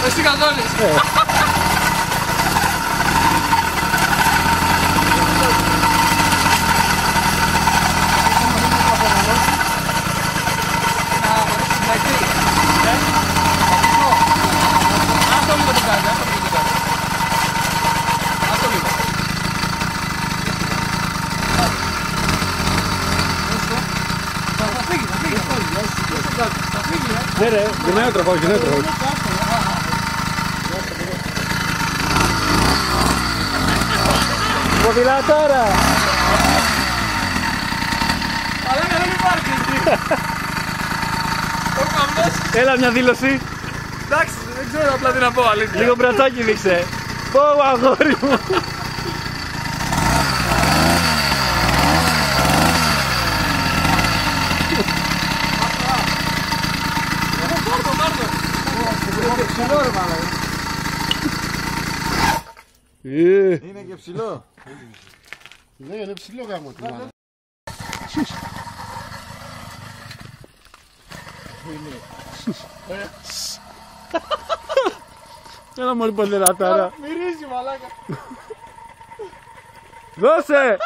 Εσύ καθόλεις. Ναι ρε, γυρνάει ο τροχός, γυρνάει ο τροχός. Ποδηλατόρα! Αλλά δεν υπάρχει εκεί. Ο καμπός. Έλα μια δήλωση. Εντάξει, δεν ξέρω απλά τι να πω, αλήθεια. Λίγο μπρατσάκι δείξε. Πω αγόρι μου. Είναι και ψηλό. Ναι, είναι ψηλό γάμο του. Έλα μόλι ποδηλατόρα. Μυρίζει μαλάκα. Δώσε!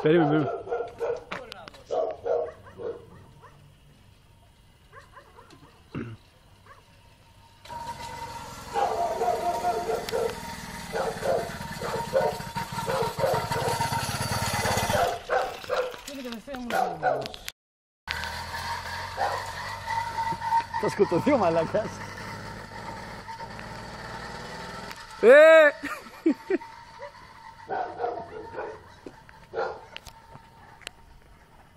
Περίμενε. Θα σκοτωθεί ο μαλάκας.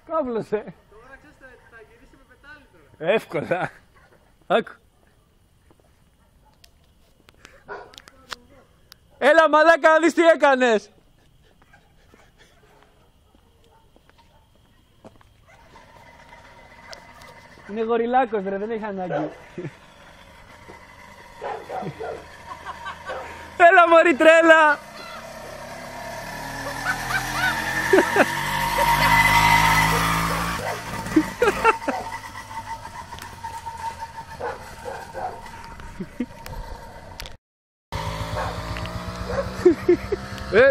Κάβλωσε. Τώρα ξέρεις θα γυρίσει με πετάλι τώρα. Εύκολα. Άκου. Έλα μαλάκα, δεις τι έκανες. Είναι γοριλάκος ρε, δεν έχει ανάγκη. Έλα μωρή τρέλα.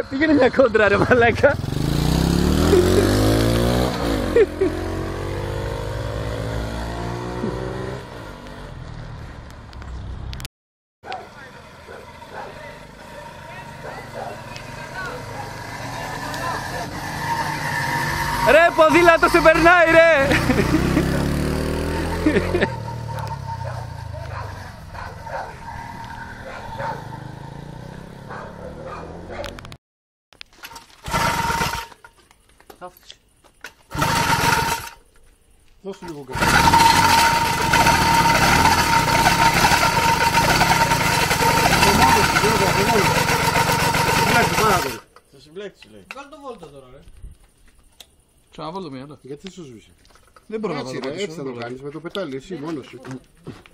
Πήγαινε μια κόντρα ρε μαλάκα. Ρε ποδήλατο σε περνάει ρε. Δώσου λίγο κάτι. Θα συμπλέξει λέει. Βγάλε το βόλτο τώρα ρε. Ξαναβόλτο μία. Γιατί σου σβήσε. Δεν μπορώ να Έτσι, το ρε, έτσι θα το κάνεις με το πετάλι, εσύ μόνος σου.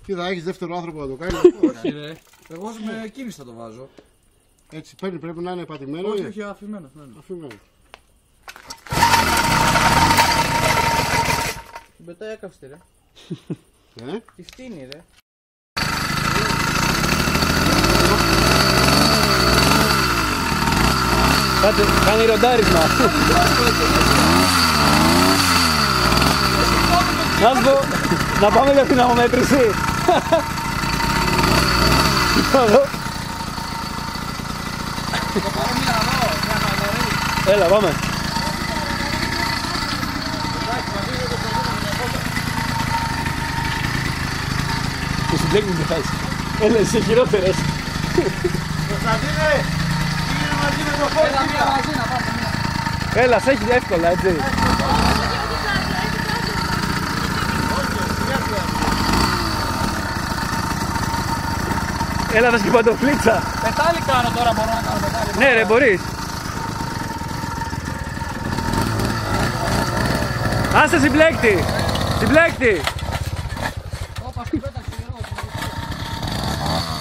Τι θα έχεις δεύτερο άνθρωπο να το κάνει. Όχι ρε. Εγώ με κίνηση θα το βάζω. Έτσι παίρνει, πρέπει να είναι πατημένο. Όχι, όχι, αφημένο. Αφημένο. Την πετάει έκαυστη ρε. Τη φτύνει ρε. Κάτσε, κάνει ροντάρισμα. Να σου πω, να πάμε για την αμομέτρηση. Έλα, πάμε. Και συμπλέκουν και φάση. Έλα, είσαι χειρότερες. Κωνσταντίνε, πήγαινε μαζί με το φόρμα. Έλα μία μαζί να πάμε μία. Έλα, σε έχει εύκολα, έτσι. Έλα, θα σκυπαντοφλίτσα. Πετάλι κάνω τώρα, μπορώ να κάνω πετάλι. Ναι ρε, μπορείς. Άσε συμπλέκτη! Συμπλέκτη!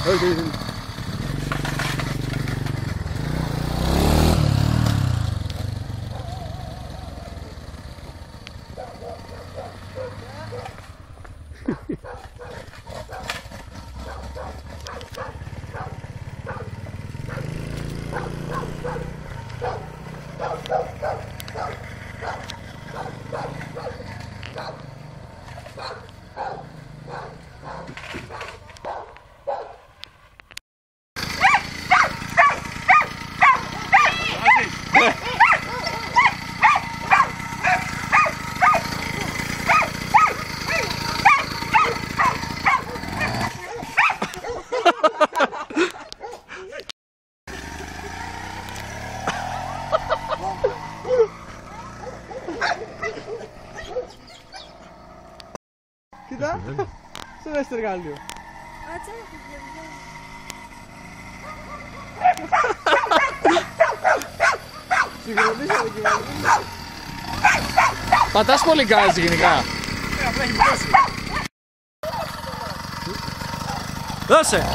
Όχι. Κοίτα, στο δεύτερο εργαλείο. Συγχρονίσατε και βάλετε. Πατάς πολύ γκάζι γενικά. Δώσε!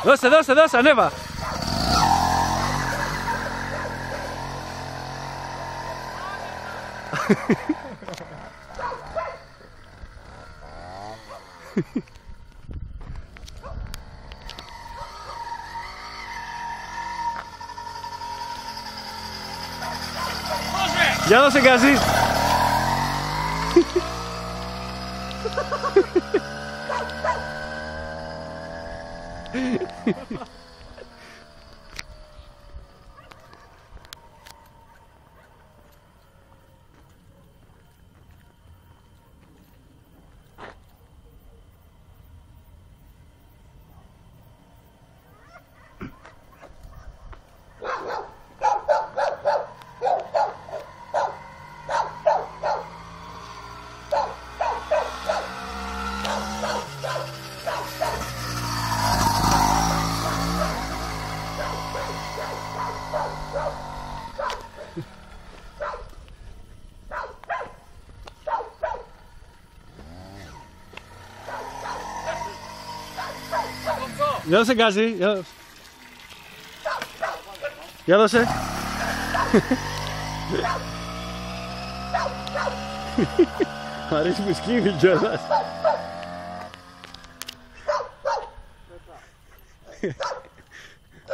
Δώσε, δώσε, δώσε, ανέβα! Για δώσε γκαζί! Για δώσε γκάζι, για δώσε. Μ' αρέσει που σκύβει κιόλας.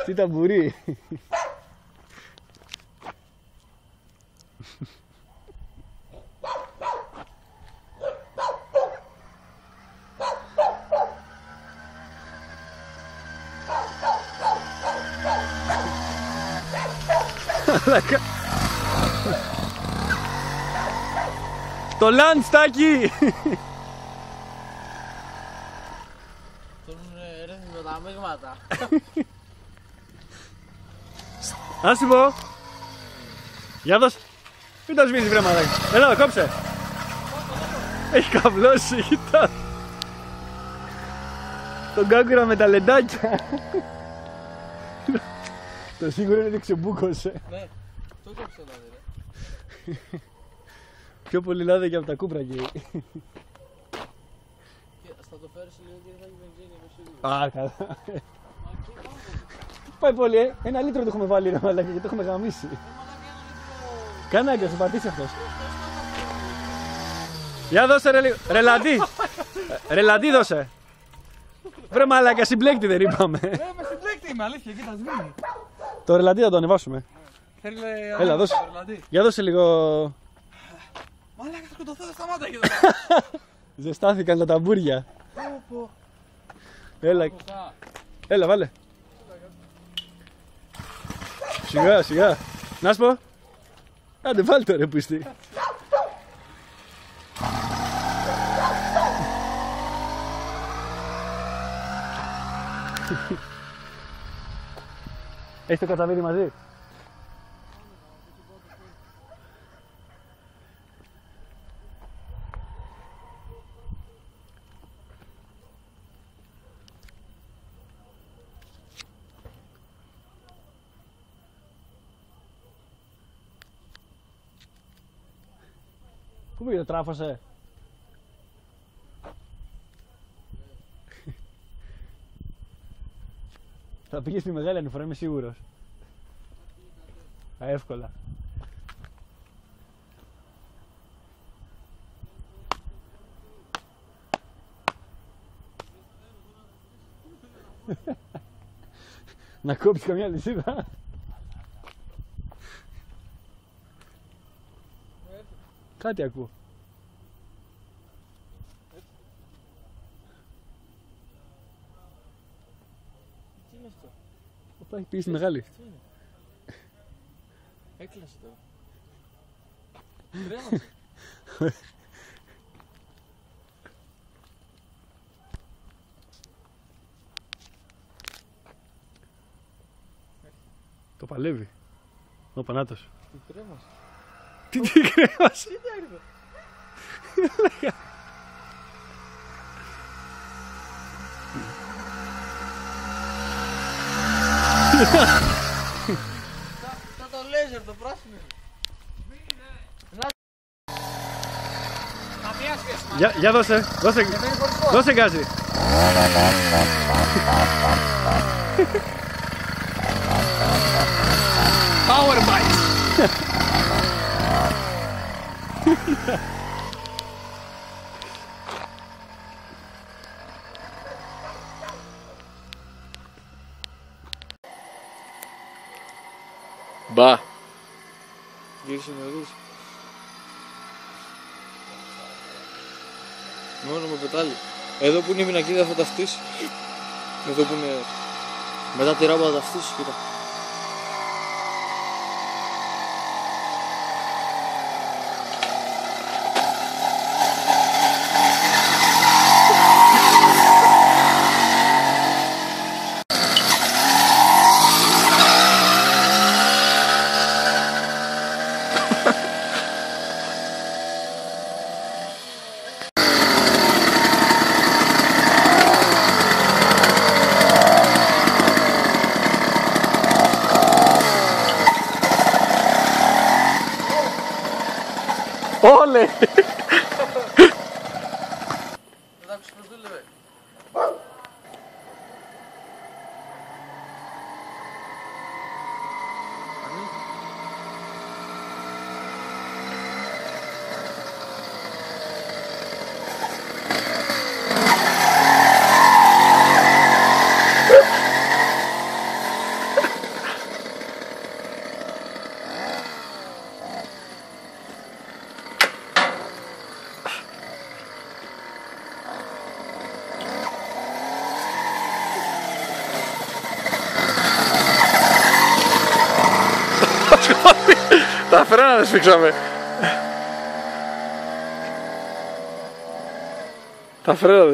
Τι ταμπουρί. Το λαντστάκι! Τον ρέθιμο τα μείγματα. Ας σου πω! Για δώσ' μην το σβήσεις βρε μαλάκι. Έλα εδώ, κόψε! Έχει καβλώσει, κοιτά! Τον κάγκουρα με τα λεντάκια! Το σίγουρο είναι ότι ξεμπούκωσε. Ναι, το κόψε λάδι ρε. Πιο πολύ λάδι και από τα κούπρα εκεί. Θα το φέρεις λίγο και θα έχει βενζίνη με σίγουρο. Α, καλά. Πάει πολύ, ένα λίτρο το έχουμε βάλει ρε μαλάκα και το έχουμε γαμίσει. Κάνε άγκια, σου πατήσει αυτός. Για δώσε ρε λίγο, ρελαντί. Ρελαντί δώσε. Βρε μαλάκα, συμπλέκτη δεν είπαμε. Με συμπλέκτη είμαι, αλήθεια, κοίτα σβήνει. Το ρελαντί θα το ανεβάσουμε. Θέλει Έλα, δώσε. Για δώσε λίγο. Μαλάκα, θα σκοτωθώ, δεν σταμάτα εκεί εδώ. Ζεστάθηκαν τα ταμπούρια. Έλα, έλα βάλε. Σιγά, σιγά. Να σου πω. Άντε βάλ' το ρε πούστη. Έχεις το καταβίδι μαζί? Πού πήγε, τράφωσε? Θα πήγε στη μεγάλη ανηφορά, είμαι σίγουρος. Εύκολα. Να κόψεις καμιά λυσίδα. Κάτι ακούω. Τι είναι αυτό? Οπα, έχει πήγε στη μεγάλη. Τι είναι? Έκλασε τώρα. Κρέμασε. Το παλεύει. Ο Πανάτος. Τι κρέμασε. Τι κρέμασε. Τι έρθει. Θα το λέζερ το πράσινο. Καμία σχέση. Για δώσε γκάζι. Power bike. Μπα. Γύρισε νωρίς. Μόνο με πετάλι. Εδώ που είναι η πινακίδα θα ταυτίσει. Εδώ που είναι μετά τη ράμπα θα ταυτίσει, κοίτα. Όλε! Δεν άκουσες πως δούλευε. Τα φρένα δεν σφίξαμε. Τα φρένα